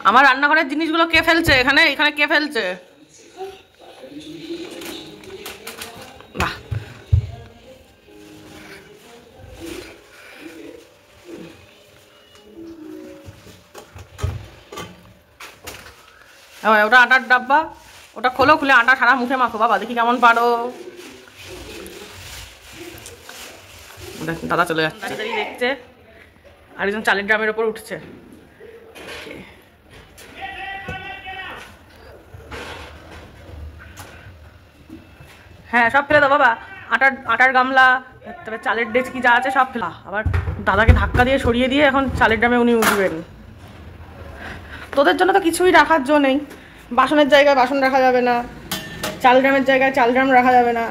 আমার রান্নাঘরের জিনিসগুলো কে ফেলছে? এখানে এখানে কে ফেলছে? বাহ, ওটা আটার ডাব্বা, ওটা খোলো, খুলে আটা সারা মুখে মাখো বাবা, দেখি কেমন পারো। দাদা চলে যাচ্ছে, দেখছে আরেকজন চালের ড্রামের ওপর উঠছে। হ্যাঁ সব ফেলে দাও বাবা, আটার গামলা, তারপরে চালের ডেচকি যা আছে সব ফেলা। আবার দাদাকে ধাক্কা দিয়ে সরিয়ে দিয়ে এখন চালের ড্রামে উনি উঠবেন। তোদের জন্য তো কিছুই রাখার জো নেই, বাসনের জায়গায় বাসন রাখা যাবে না, চাল ড্রামের জায়গায় চাল ড্রাম রাখা যাবে না।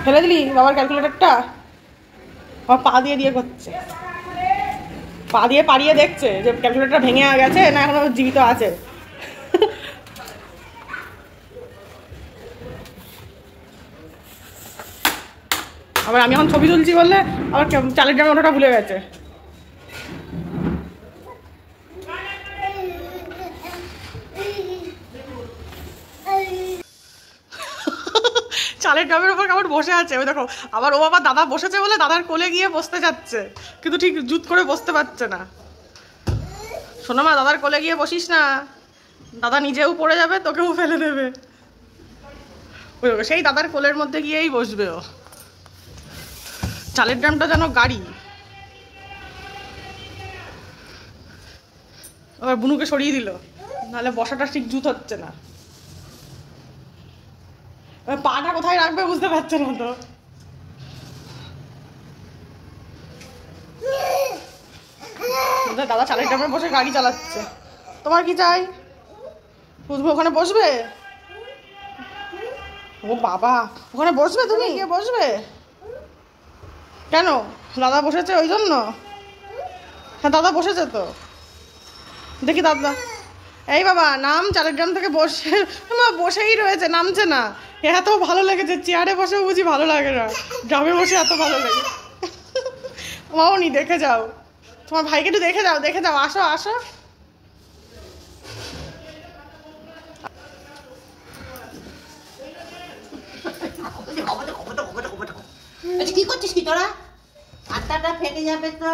ফেলে দিলি বাবার ক্যালকুলেটরটা? আমার পা দিয়ে দিয়ে করছে, পা দিয়ে পাড়িয়ে দেখছে যে ক্যালকুলেটরটা ভেঙে গেছে না এখনো জীবিত আছে। আবার আমি এখন ছবি তুলছি বললে আবার চালের ড্রামে ওঠাটা ভুলে গেছে। চালের ড্রামের উপর কেমন বসে আছে ওই দেখো। আবার ও বাবা দাদা বসেছে বলে দাদার কোলে গিয়ে বসতে যাচ্ছে, কিন্তু ঠিক জুত করে বসতে পারছে না। শোনো মা, দাদার কোলে গিয়ে বসিস না, দাদা নিজেও পড়ে যাবে, তোকেও ফেলে দেবে। সেই দাদার কোলের মধ্যে গিয়েই বসবে ও। চালের ড্রামটা যেন গাড়ি। আবার বুনুকে সরিয়ে দিল, নাহলে বসাটা ঠিক জুত হচ্ছে না। পাটা কোথায় রাখবে বুঝতে পারছে না তো। দাদা চালের ড্রামে বসে গাড়ি চালাচ্ছে। তোমার কি চাই? বুঝবো ওখানে বসবে? ও বাবা, ওখানে বসবে? তুমি গিয়ে বসবে কেন? দাদা বসেছে ওই জন্য? হ্যাঁ দাদা বসেছে তো, দেখি দাদা। এই বাবা নাম, চালের ড্রাম থেকে বসে বসেই রয়েছে, নামছে না। এত ভালো লেগেছে, চেয়ারে বসেও বুঝি ভালো লাগে না, ড্রামে বসে এত ভালো লাগে। মামনি দেখে যাও, তোমার ভাইকে একটু দেখে যাও, দেখে যাও, আসো আসো। কি করছিস কি তোরা? আটাটা ফেটে যাবে তো।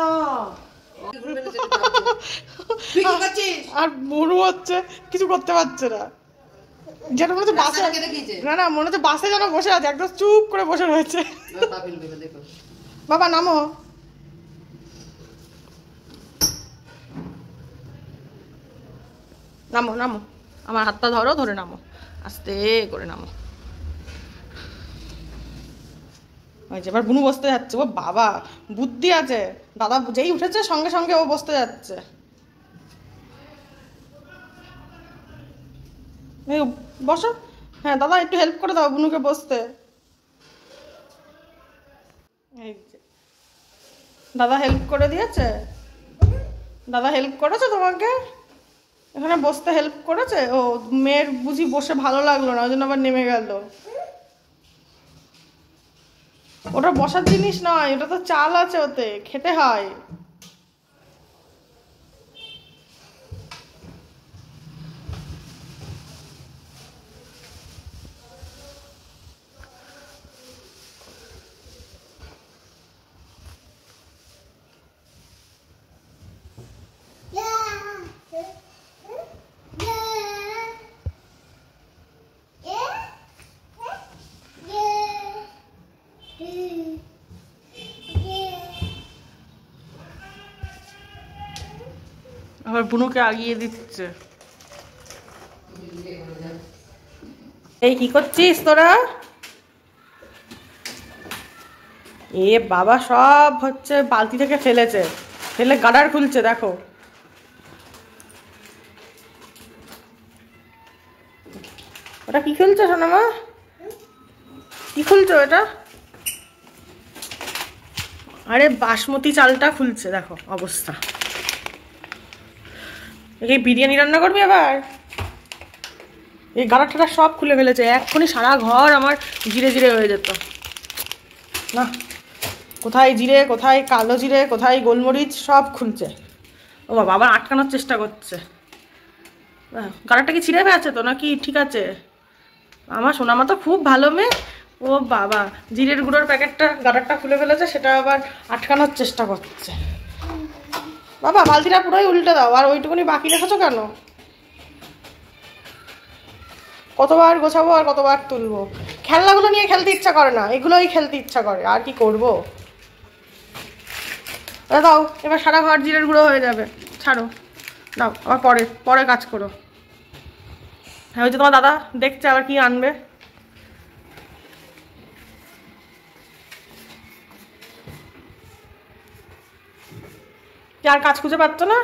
আর বুড়ো হচ্ছে, কিছু করতে পারছে না, যেন মনে হচ্ছে বাসে, না না মনে হচ্ছে বাসে যেন বসে আছে, একদম চুপ করে বসে রয়েছে। বাবা নামো। নামো নামো, আমার হাতটা ধরো, ধরে নামো, আস্তে করে নামো। এবার বুনু বসতে যাচ্ছে। ও বাবা বুদ্ধি আছে, দাদা যেই উঠেছে সঙ্গে সঙ্গে ও বসতে যাচ্ছে। বসো। হ্যাঁ দাদা একটু হেল্প করে দাও বুনুকে বসতে। এই যে দাদা হেল্প করে দিয়েছে, দাদা হেল্প করেছে তোমাকে এখানে বসতে, হেল্প করেছে। ও মেয়ের বুঝি বসে ভালো লাগলো না, ওই জন্য আবার নেমে গেল। ওটা বসার জিনিস নয়, ওটা তো চাল আছে, ওতে খেতে হয়। আবার বুনুকে আগিয়ে দিচ্ছে। এই কি করছিস তোরা? এ বাবা সব হচ্ছে বালতি থেকে ফেলেছে, ফেলে গাডার খুলছে দেখো। ওটা কি খুলছো সোনামা? কি খুলছো এটা? আরে বাসমতি চালটা খুলছে, দেখো অবস্থা। এই বিরিয়ানি রান্না করবি আবার? এই গাড়া ঠাড়া সব খুলে ফেলেছে, এক্ষুনি সারা ঘর আমার জিরে জিরে হয়ে যেত না। কোথায় জিরে, কোথায় কালো জিরে, কোথায় গোলমরিচ, সব খুলছে। ও বাবা আবার আটকানোর চেষ্টা করছে। গাড়াটা কি ছিঁড়ে গেছে তো নাকি ঠিক আছে? আমার সোনামা তো খুব ভালো মেয়ে। ও বাবা জিরের গুঁড়োর প্যাকেটটা গাড়ারটা খুলে ফেলেছে, সেটা আবার আটকানোর চেষ্টা করছে। বাবা বালতিটা পুরোই উল্টে দাও, আর ওইটুকুনি বাকি রেখেছো কেন? কতবার গোছাবো আর কতবার তুলবো? খেলনাগুলো নিয়ে খেলতে ইচ্ছা করে না, এগুলোই খেলতে ইচ্ছা করে, আর কি করবো। দাও এবার সারা ঘর জিরের গুঁড়ো হয়ে যাবে, ছাড়ো দাও, আবার পরে পরে কাজ করো। হ্যাঁ ওই যে তোমার দাদা দেখছে আবার কি আনবে। আর কাজ খুঁজে পাচ্ছ না?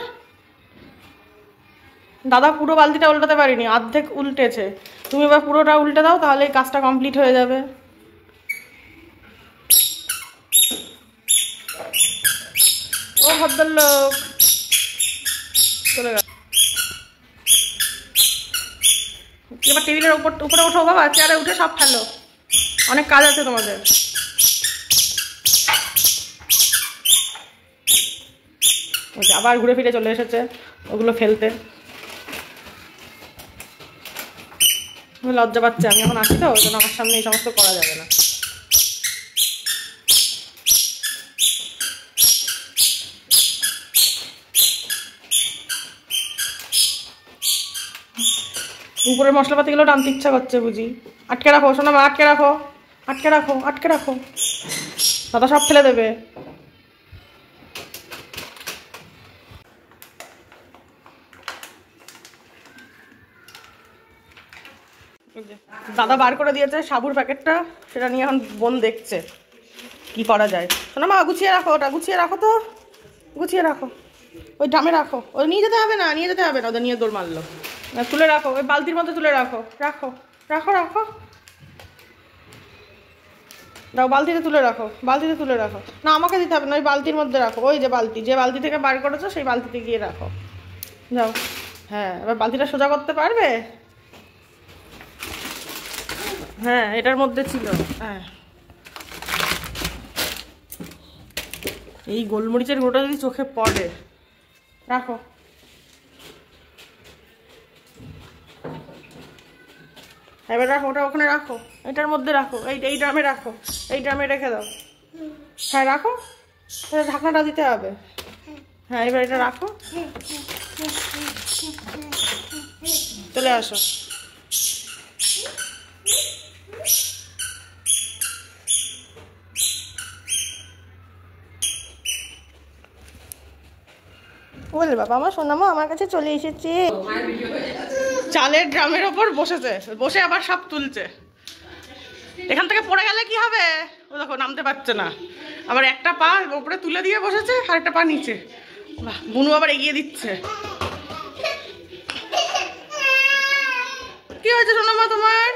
দাদা পুরো বালতিটা উল্টাতে পারিনি, অর্ধেক উল্টেছে। তুমি এবার পুরোটা উল্টে দাও, তাহলে এই কাজটা কমপ্লিট হয়ে যাবে। ও ভদ্রলোক চলে গেল। এবার টেবিলের উপরে ওঠো বাবা, চেয়ারে উঠে সব ফেলো, অনেক কাজ আছে তোমাদের। আবার ঘুরে ফিরে চলে এসেছে ওগুলো ফেলতে। লজ্জা পাচ্ছে, আমি এখন আসি তো, ওই জন্য আমার সামনে এই সমস্ত করা যাবে না। উপরের মশলাপাতিগুলো টানতে ইচ্ছা করছে বুঝি। আটকে রাখো শোনা মা, আটকে রাখো, আটকে রাখো, আটকে রাখো, দাদা সব ফেলে দেবে। দাদা বার করে দিয়েছে সাবুর প্যাকেটটা, সেটা নিয়ে এখন বোন দেখছে কি করা যায়। শোনা মা গুছিয়ে রাখো, ওটা গুছিয়ে রাখো, তো গুছিয়ে রাখো, ওই ড্রামে রাখো। ওই নিয়ে যেতে হবে না, নিয়ে যেতে হবে না, ওদের নিয়ে দৌড় মারলো। তুলে রাখো, ওই বালতির মধ্যে তুলে রাখো, রাখো রাখো রাখো, দাও বালতিতে তুলে রাখো, বালতিতে তুলে রাখো। না আমাকে দিতে হবে না, ওই বালতির মধ্যে রাখো, ওই যে বালতি, যে বালতি থেকে বার করেছো সেই বালতিতে গিয়ে রাখো, যাও। হ্যাঁ এবার বালতিটা সোজা করতে পারবে? হ্যাঁ এটার মধ্যে ছিল। হ্যাঁ এই গোলমরিচের গুঁড়োটা যদি চোখে পড়ে। রাখো, এবার রাখো, ওটা ওখানে রাখো, এটার মধ্যে রাখো, এই ড্রামে রাখো, এই ড্রামে রেখে দাও। হ্যাঁ রাখো, ঢাকনাটা দিতে হবে। হ্যাঁ এবার এটা রাখো, চলে আসো। বলে বাবা আমার সোনামা আমার কাছে চলে এসেছে। চালের ড্রামের ওপর বসেছে, বসে আবার সব তুলছে। এখান থেকে পড়ে গেলে কি হবে? ও দেখো নামতে পারছে না, আবার একটা পা উপরে তুলে দিয়ে বসেছে, আর একটা পা নিচে। বাহ, বুনু আবার এগিয়ে দিচ্ছে। কি হয়েছে সোনামা তোমার?